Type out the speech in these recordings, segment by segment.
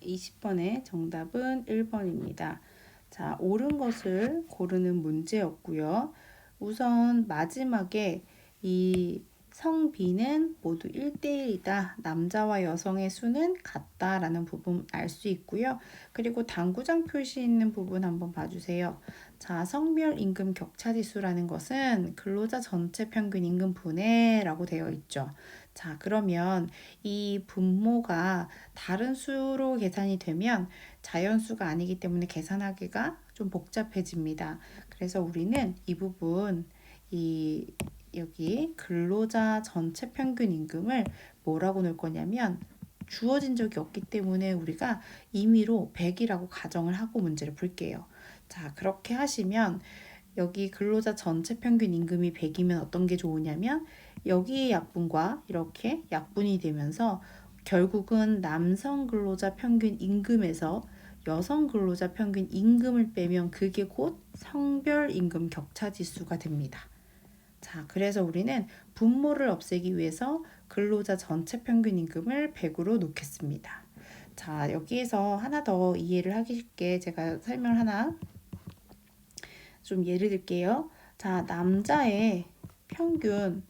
20번의 정답은 1번입니다. 자, 옳은 것을 고르는 문제였고요. 우선 마지막에 이 성비는 모두 1대1이다. 남자와 여성의 수는 같다라는 부분 알 수 있고요. 그리고 당구장 표시 있는 부분 한번 봐주세요. 자, 성별 임금 격차지수라는 것은 근로자 전체 평균 임금 분해라고 되어 있죠. 자, 그러면 이 분모가 다른 수로 계산이 되면 자연수가 아니기 때문에 계산하기가 좀 복잡해집니다. 그래서 우리는 이 부분, 여기 근로자 전체 평균 임금을 뭐라고 넣을 거냐면 주어진 적이 없기 때문에 우리가 임의로 100이라고 가정을 하고 문제를 풀게요. 자, 그렇게 하시면 여기 근로자 전체 평균 임금이 100이면 어떤 게 좋으냐면 여기의 약분과 이렇게 약분이 되면서 결국은 남성 근로자 평균 임금에서 여성 근로자 평균 임금을 빼면 그게 곧 성별 임금 격차 지수가 됩니다. 자, 그래서 우리는 분모를 없애기 위해서 근로자 전체 평균 임금을 100으로 놓겠습니다. 자, 여기에서 하나 더 이해를 하기 쉽게 제가 설명을 하나 좀 예를 들게요. 자, 남자의 평균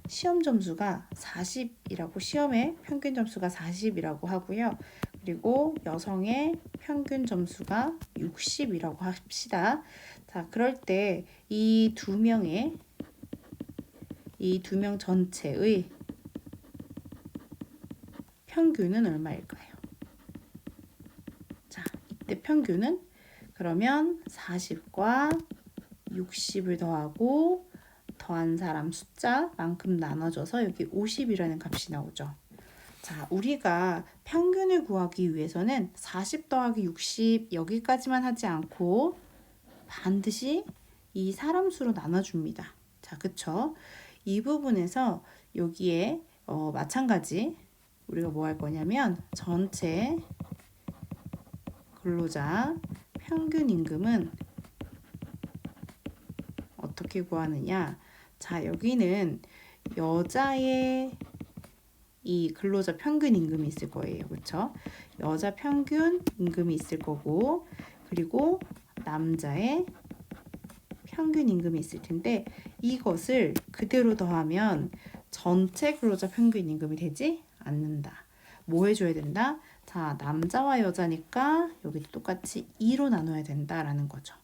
시험 점수가 40이라고 시험의 평균 점수가 40이라고 하고요. 그리고 여성의 평균 점수가 60이라고 합시다. 자, 그럴 때 이 두 명의 이 두 명 전체의 평균은 얼마일까요? 자, 이때 평균은 그러면 40과 60을 더하고 더한 사람 숫자만큼 나눠줘서 여기 50이라는 값이 나오죠. 자, 우리가 평균을 구하기 위해서는 40 더하기 60 여기까지만 하지 않고 반드시 이 사람 수로 나눠줍니다. 자, 그쵸? 이 부분에서 여기에 마찬가지 우리가 뭐 할 거냐면 전체 근로자 평균 임금은 어떻게 구하느냐? 자, 여기는 여자의 이 근로자 평균 임금이 있을 거예요. 그렇죠? 여자 평균 임금이 있을 거고 그리고 남자의 평균 임금이 있을 텐데 이것을 그대로 더하면 전체 근로자 평균 임금이 되지 않는다. 뭐 해줘야 된다? 자, 남자와 여자니까 여기도 똑같이 2로 나눠야 된다라는 거죠.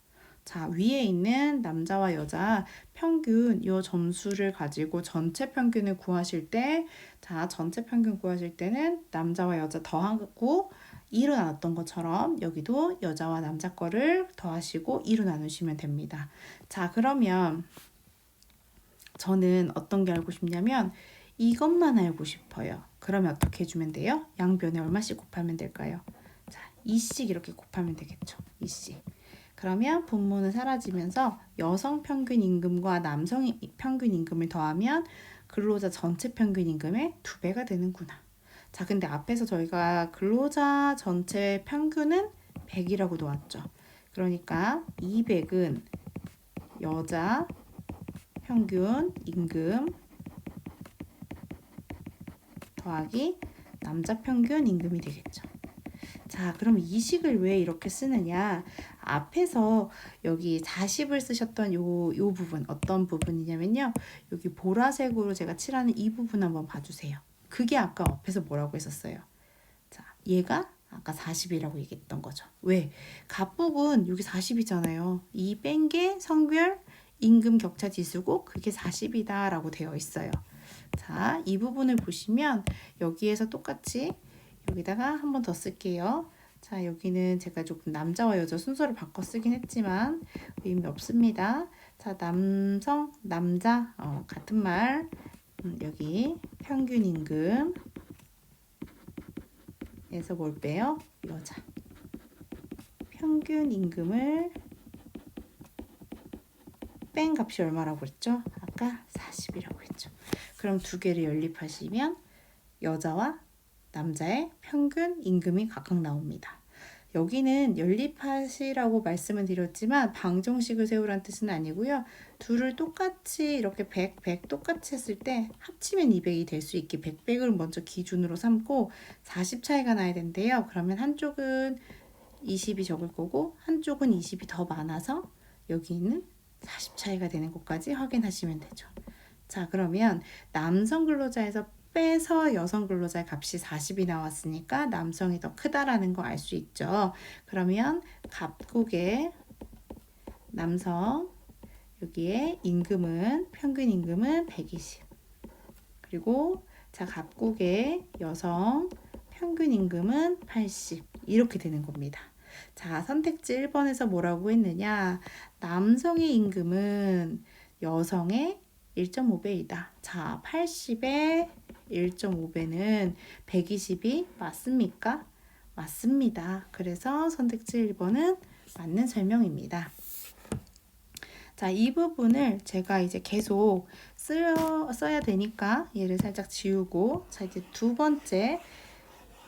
자, 위에 있는 남자와 여자 평균 이 점수를 가지고 전체 평균을 구하실 때, 자, 전체 평균 구하실 때는 남자와 여자 더하고 2로 나눴던 것처럼 여기도 여자와 남자 거를 더하시고 2로 나누시면 됩니다. 자, 그러면 저는 어떤 게 알고 싶냐면 이것만 알고 싶어요. 그러면 어떻게 해주면 돼요? 양변에 얼마씩 곱하면 될까요? 자, 2씩 이렇게 곱하면 되겠죠. 2씩. 그러면 분모는 사라지면서 여성 평균 임금과 남성 평균 임금을 더하면 근로자 전체 평균 임금의 2배가 되는구나. 자, 근데 앞에서 저희가 근로자 전체 평균은 100이라고 놓았죠. 그러니까 200은 여자 평균 임금 더하기 남자 평균 임금이 되겠죠. 자, 그럼 이 식을 왜 이렇게 쓰느냐? 앞에서 여기 40을 쓰셨던 요 부분 어떤 부분이냐면요. 여기 보라색으로 제가 칠하는 이 부분 한번 봐주세요. 그게 아까 앞에서 뭐라고 했었어요? 자, 얘가 아까 40이라고 얘기했던 거죠. 왜? 값부분 여기 40이잖아요. 이 뺀 게 성별 임금 격차 지수고 그게 40이다 라고 되어 있어요. 자, 이 부분을 보시면 여기에서 똑같이 여기다가 한 번 더 쓸게요. 자, 여기는 제가 조금 남자와 여자 순서를 바꿔 쓰긴 했지만 의미 없습니다. 자, 남성, 남자 같은 말 여기 평균 임금 에서 뭘 빼요? 여자 평균 임금을 뺀 값이 얼마라고 그랬죠? 아까 40이라고 했죠. 그럼 두 개를 연립하시면 여자와 남자의 평균 임금이 각각 나옵니다. 여기는 연립하시라고 말씀을 드렸지만 방정식을 세우라는 뜻은 아니고요. 둘을 똑같이 이렇게 100 똑같이 했을 때 합치면 200이 될 수 있게 100을 먼저 기준으로 삼고 40 차이가 나야 된대요. 그러면 한쪽은 20이 적을 거고 한쪽은 20이 더 많아서 여기는 40 차이가 되는 것까지 확인하시면 되죠. 자, 그러면 남성 근로자에서 빼서 여성 근로자의 값이 40이 나왔으니까 남성이 더 크다라는 거 알 수 있죠. 그러면 갑국의 남성 여기에 임금은 평균 임금은 120. 그리고 자, 갑국의 여성 평균 임금은 80. 이렇게 되는 겁니다. 자, 선택지 1번에서 뭐라고 했느냐? 남성의 임금은 여성의 1.5배이다. 자, 80에 1.5배는 120이 맞습니까? 맞습니다. 그래서 선택지 1번은 맞는 설명입니다. 자, 이 부분을 제가 이제 계속 써야 되니까 얘를 살짝 지우고, 자, 이제 두 번째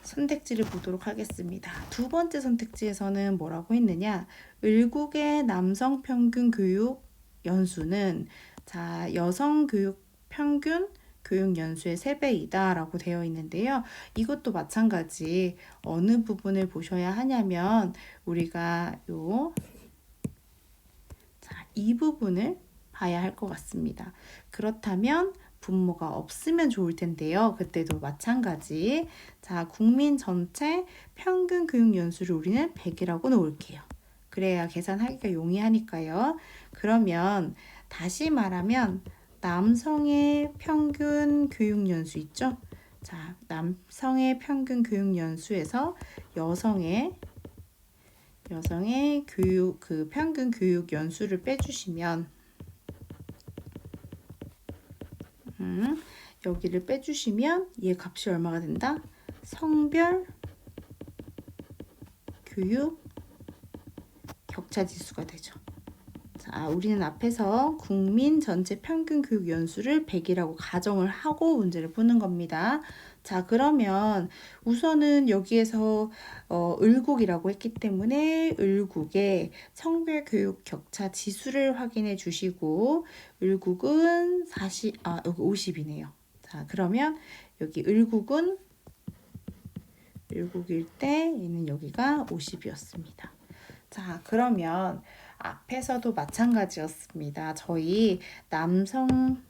선택지를 보도록 하겠습니다. 두 번째 선택지에서는 뭐라고 했느냐? 을국의 남성 평균 교육 연수는 자, 여성 교육 평균 교육 연수의 3배이다 라고 되어 있는데요. 이것도 마찬가지 어느 부분을 보셔야 하냐면 우리가 이 부분을 봐야 할 것 같습니다. 그렇다면 분모가 없으면 좋을 텐데요. 그때도 마찬가지. 자, 국민 전체 평균 교육 연수를 우리는 100이라고 놓을게요. 그래야 계산하기가 용이하니까요. 그러면 다시 말하면 남성의 평균 교육 연수 있죠? 자, 남성의 평균 교육 연수에서 여성의 교육 평균 교육 연수를 빼주시면 여기를 빼주시면 얘 값이 얼마가 된다? 성별 교육 격차 지수가 되죠. 자, 우리는 앞에서 국민 전체 평균 교육 연수를 100이라고 가정을 하고 문제를 푸는 겁니다. 자, 그러면 우선은 여기에서 을국이라고 했기 때문에 을국의 성별 교육 격차 지수를 확인해 주시고 을국은 여기 50이네요. 자, 그러면 여기 을국일 때 얘는 여기가 50이었습니다. 자, 그러면 앞에서도 마찬가지였습니다. 저희 남성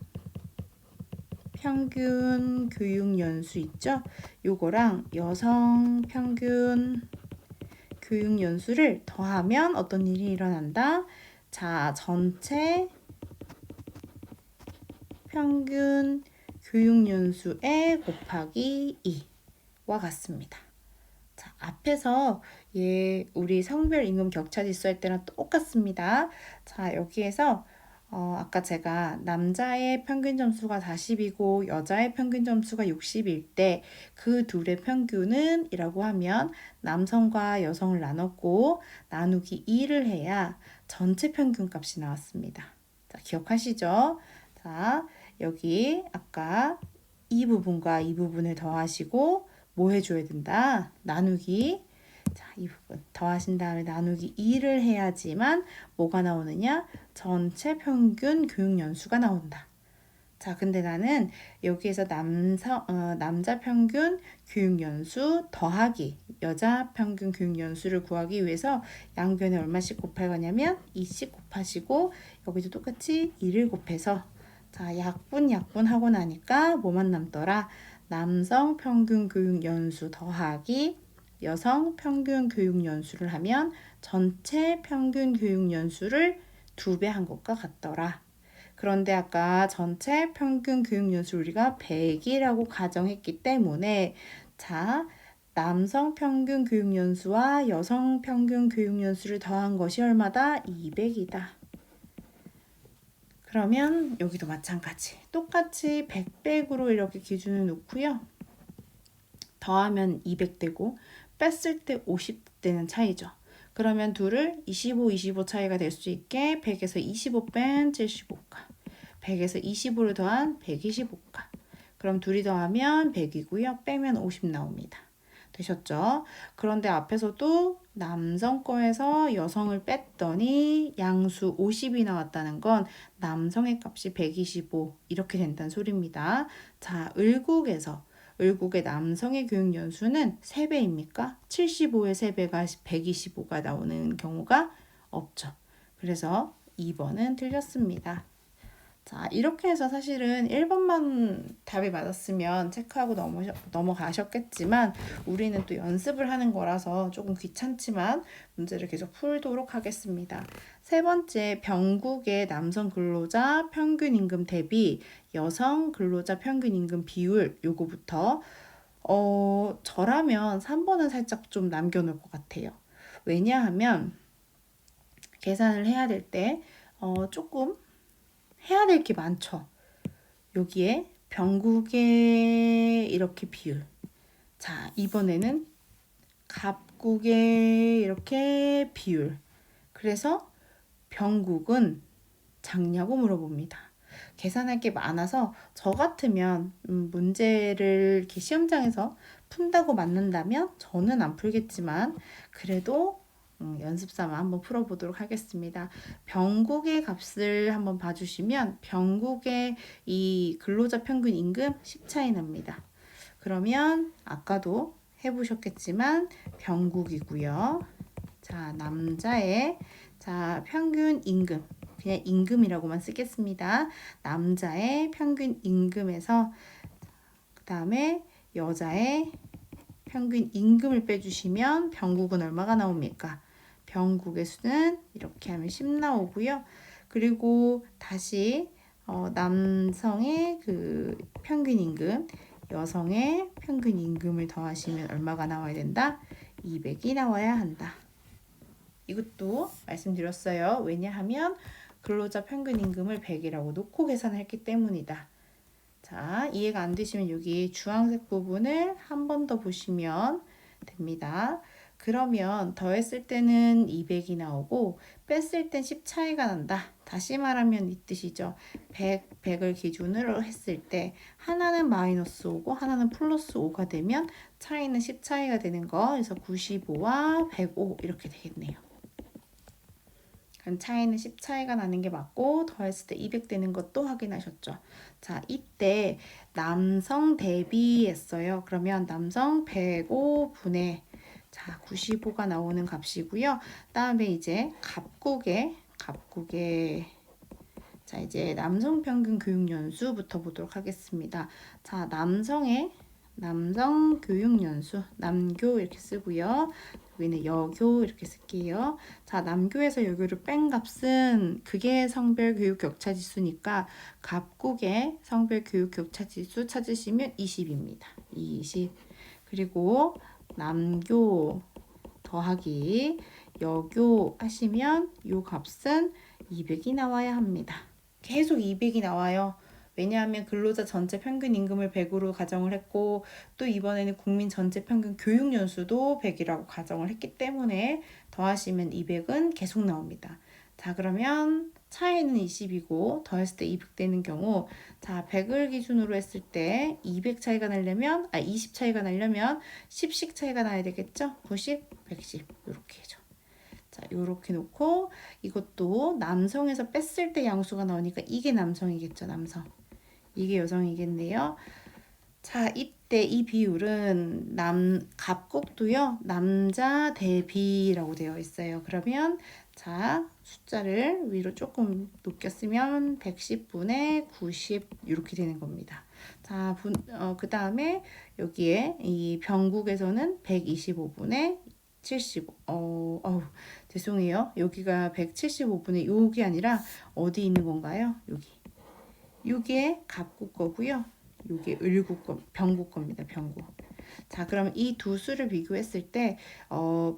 평균 교육 연수 있죠? 요거랑 여성 평균 교육 연수를 더하면 어떤 일이 일어난다? 자, 전체 평균 교육 연수에 곱하기 2와 같습니다. 자, 앞에서 우리 성별 임금 격차 지수 할 때랑 똑같습니다. 자, 여기에서 아까 제가 남자의 평균 점수가 40이고 여자의 평균 점수가 60일 때 그 둘의 평균은 이라고 하면 남성과 여성을 나눴고 나누기 2를 해야 전체 평균 값이 나왔습니다. 자, 기억하시죠? 자, 여기 아까 이 부분과 이 부분을 더하시고 뭐 해줘야 된다? 나누기. 자, 이 부분 더하신 다음에 나누기 2를 해야지만 뭐가 나오느냐? 전체 평균 교육 연수가 나온다. 자, 근데 나는 여기에서 남자 평균 교육 연수 더하기 여자 평균 교육 연수를 구하기 위해서 양변에 얼마씩 곱할 거냐면 2씩 곱하시고 여기도 똑같이 2를 곱해서 자, 약분 하고 나니까 뭐만 남더라? 남성 평균 교육 연수 더하기 여성 평균 교육 연수를 하면 전체 평균 교육 연수를 2배 한 것과 같더라. 그런데 아까 전체 평균 교육 연수 우리가 100이라고 가정했기 때문에 자, 남성 평균 교육 연수와 여성 평균 교육 연수를 더한 것이 얼마다? 200이다. 그러면 여기도 마찬가지. 똑같이 100으로 이렇게 기준을 놓고요. 더하면 200 되고 뺐을 때 50 되는 차이죠. 그러면 둘을 25 차이가 될 수 있게 100에서 25 뺀 75가 100에서 25를 더한 125가 그럼 둘이 더하면 100이고요. 빼면 50 나옵니다. 되셨죠? 그런데 앞에서도 남성 거에서 여성을 뺐더니 양수 50이 나왔다는 건 남성의 값이 125 이렇게 된다는 소리입니다. 자, 을국의 남성의 교육 연수는 3배입니까? 75의 3배가 125가 나오는 경우가 없죠. 그래서 2번은 틀렸습니다. 자, 이렇게 해서 사실은 1번만 답이 맞았으면 체크하고 넘어가셨겠지만 우리는 또 연습을 하는 거라서 조금 귀찮지만 문제를 계속 풀도록 하겠습니다. 세 번째, 병국의 남성 근로자 평균 임금 대비 여성 근로자 평균 임금 비율 요거부터 저라면 3번은 살짝 좀 남겨놓을 것 같아요. 왜냐하면 계산을 해야 될 때 조금 해야 될 게 많죠. 여기에 병국의 이렇게 비율. 자, 이번에는 갑국의 이렇게 비율. 그래서 병국은 작냐고 물어봅니다. 계산할 게 많아서 저 같으면 문제를 이렇게 시험장에서 푼다고 맞는다면 저는 안 풀겠지만 그래도 연습 삼아 한번 풀어보도록 하겠습니다. 병국의 값을 한번 봐주시면 병국의 이 근로자 평균 임금 10 차이 납니다. 그러면 아까도 해보셨겠지만 병국이고요. 자, 남자의 평균 임금 그냥 임금이라고만 쓰겠습니다. 남자의 평균 임금에서 그 다음에 여자의 평균 임금을 빼주시면 병국은 얼마가 나옵니까? 병국의 수는 이렇게 하면 10 나오고요. 그리고 다시 남성의 그 평균 임금, 여성의 평균 임금을 더하시면 얼마가 나와야 된다? 200이 나와야 한다. 이것도 말씀드렸어요. 왜냐하면 근로자 평균 임금을 100이라고 놓고 계산했기 때문이다. 자, 이해가 안 되시면 여기 주황색 부분을 한 번 더 보시면 됩니다. 그러면 더했을 때는 200이 나오고 뺐을 땐 10 차이가 난다. 다시 말하면 이 뜻이죠. 100을 기준으로 했을 때 하나는 마이너스 5고 하나는 플러스 5가 되면 차이는 10 차이가 되는 거. 그래서 95와 105 이렇게 되겠네요. 그럼 차이는 10 차이가 나는 게 맞고 더했을 때 200 되는 것도 확인하셨죠. 자, 이때 남성 대비했어요. 그러면 남성 105분의 95가 나오는 값이고요. 다음에 이제 갑국의 자, 이제 남성 평균 교육 연수부터 보도록 하겠습니다. 자, 남성 교육 연수, 남교 이렇게 쓰고요. 여기는 여교 이렇게 쓸게요. 자, 남교에서 여교를 뺀 값은 그게 성별 교육 격차 지수니까 갑국의 성별 교육 격차 지수 찾으시면 20입니다. 20. 그리고 남교 더하기 여교 하시면 요 값은 200이 나와야 합니다. 계속 200이 나와요. 왜냐하면 근로자 전체 평균 임금을 100으로 가정을 했고 또 이번에는 국민 전체 평균 교육 연수도 100이라고 가정을 했기 때문에 더하시면 200은 계속 나옵니다. 자, 그러면 차이는 20이고 더했을 때 200 되는 경우 자, 100을 기준으로 했을 때 200 차이가 나려면 20 차이가 나려면 10씩 차이가 나야 되겠죠? 90, 110 이렇게 해줘. 자, 요렇게 놓고 이것도 남성에서 뺐을 때 양수가 나오니까 이게 남성이겠죠, 남성. 이게 여성이겠네요. 자, 이때 이 비율은 갑국도요. 남자 대비라고 되어 있어요. 그러면 자, 숫자를 위로 조금 높게 쓰면 110분의 90 이렇게 되는 겁니다. 자, 그 다음에 여기에 이 병국에서는 125분의 75. 죄송해요. 여기가 175분의 요게 아니라 어디 있는 건가요? 여기. 요게 갑국 거고요. 요게 병국 겁니다. 병국. 자, 그러면 이 두 수를 비교했을 때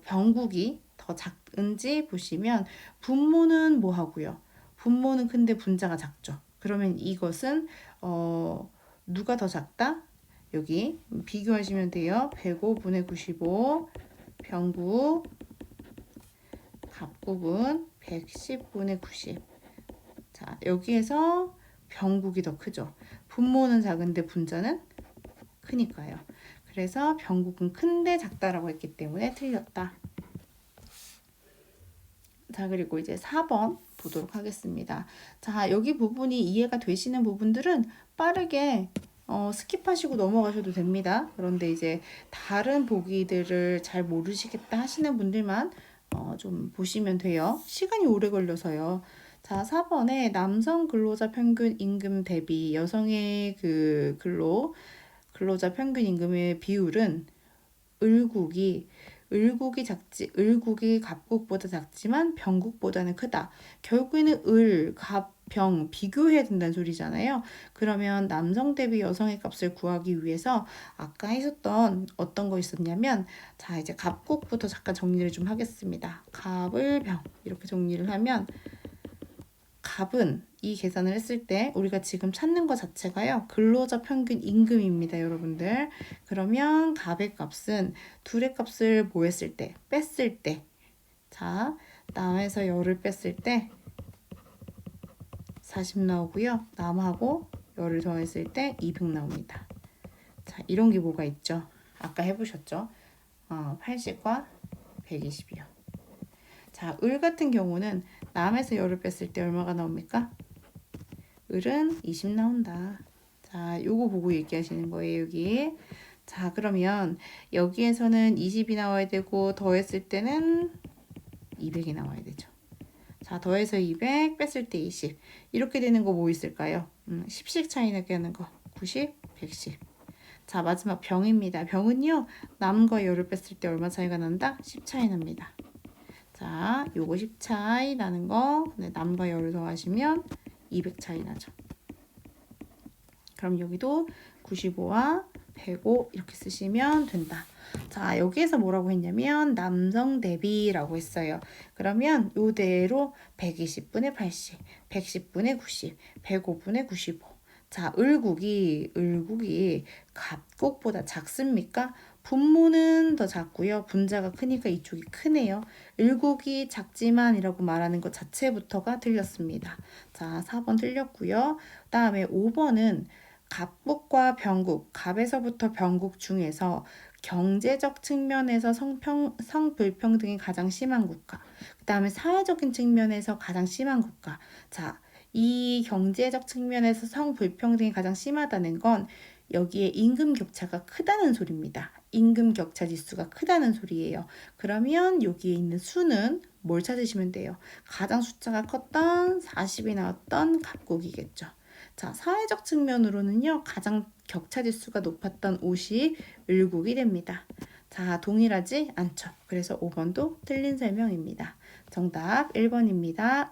병국이 더 작은지 보시면 분모는 뭐 하고요? 분모는 근데 분자가 작죠. 그러면 이것은 누가 더 작다? 여기 비교하시면 돼요. 105분의 95 병국 갑국은 110분의 90. 자, 여기에서 병국이 더 크죠. 분모는 작은데 분자는 크니까요. 그래서 병국은 큰데 작다라고 했기 때문에 틀렸다. 자, 그리고 이제 4번 보도록 하겠습니다. 자, 여기 부분이 이해가 되시는 부분들은 빠르게 스킵하시고 넘어가셔도 됩니다. 그런데 이제 다른 보기들을 잘 모르시겠다 하시는 분들만 좀 보시면 돼요. 시간이 오래 걸려서요. 자, 4번에 남성 근로자 평균 임금 대비 여성의 그 근로자 평균 임금의 비율은 을국이 갑국보다 작지만 병국보다는 크다. 결국에는 갑, 병 비교해야 된다는 소리잖아요. 그러면 남성 대비 여성의 값을 구하기 위해서 아까 했었던 어떤 거 있었냐면, 자, 이제 갑국부터 잠깐 정리를 좀 하겠습니다. 갑을 병 이렇게 정리를 하면, 갑은 이 계산을 했을 때 우리가 지금 찾는 것 자체가요, 근로자 평균 임금입니다, 여러분들. 그러면 갑의 값은 둘의 값을 뭐 했을 때? 뺐을 때. 자, 남에서 열을 뺐을 때 40 나오고요. 남하고 열을 더했을 때 200 나옵니다. 자, 이런 게 뭐가 있죠? 아까 해보셨죠? 80과 120이요. 자, 을 같은 경우는 남에서 열을 뺐을 때 얼마가 나옵니까? 을은 20 나온다. 자, 요거 보고 얘기하시는 거예요, 여기. 자, 그러면 여기에서는 20이 나와야 되고 더했을 때는 200이 나와야 되죠. 자, 더해서 200, 뺐을 때 20. 이렇게 되는 거 뭐 있을까요? 10씩 차이 나게 하는 거. 90, 110. 자, 마지막 병입니다. 병은요, 남과 열을 뺐을 때 얼마 차이가 난다? 10 차이 납니다. 자, 요거 10 차이 나는 거, 남과 열을 더하시면 200 차이 나죠. 그럼 여기도 95와 105 이렇게 쓰시면 된다. 자, 여기에서 뭐라고 했냐면 남성 대비라고 했어요. 그러면 요대로 120분의 80, 110분의 90, 105분의 95. 자, 을국이 갑국보다 작습니까? 분모는 더 작고요. 분자가 크니까 이쪽이 크네요. 을국이 작지만이라고 말하는 것 자체부터가 틀렸습니다. 자, 4번 틀렸고요. 다음에 5번은 갑국과 병국, 갑에서부터 병국 중에서 경제적 측면에서 성불평등이 가장 심한 국가, 그 다음에 사회적인 측면에서 가장 심한 국가. 자, 이 경제적 측면에서 성불평등이 가장 심하다는 건 여기에 임금 격차가 크다는 소리입니다. 임금 격차 지수가 크다는 소리예요. 그러면 여기에 있는 수는 뭘 찾으시면 돼요? 가장 숫자가 컸던 40이 나왔던 갑국이겠죠. 자, 사회적 측면으로는요, 가장 격차 지수가 높았던 옷이 을국이 됩니다. 자, 동일하지 않죠. 그래서 5번도 틀린 설명입니다. 정답 1번입니다.